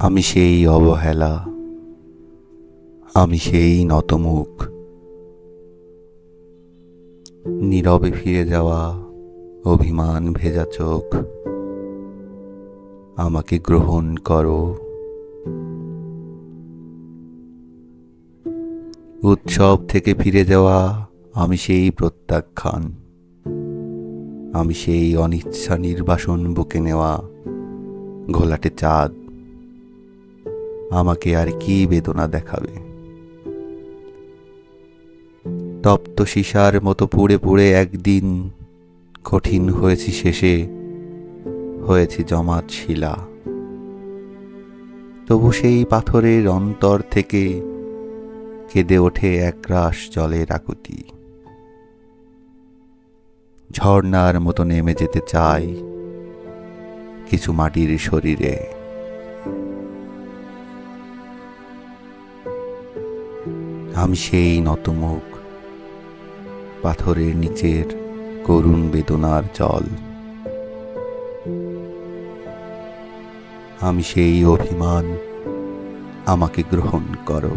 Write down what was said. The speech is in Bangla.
আমি সেই অবহেলা, আমি সেই নতমুখ, নীরবে ফিরে যাওয়া অভিমান ভেজা চোখ। আমাকে গ্রহণ করো। উৎসব থেকে ফিরে যাওয়া আমি সেই প্রত্যাখ্যান, আমি সেই অনিচ্ছা নির্বাসন বুকে নেওয়া ঘোলাটে চাঁদ। আমাকে আর কি বেদনা দেখাবে? তপ্ত সীসার মতো পুড়ে পুড়ে একদিন কঠিন হয়েছি, শেষে হয়েছি জমাট শিলা। তবু সেই পাথরের অন্তর থেকে কেঁদে ওঠে একরাশ জলের আকুতি। ঝর্ণার মতো নেমে যেতে চাই কিছু মাটির শরীরে। আমি সেই নতমুখ, পাথরের নিচের করুণ বেদনার জল। আমি সেই অভিমান, আমাকে গ্রহণ করো।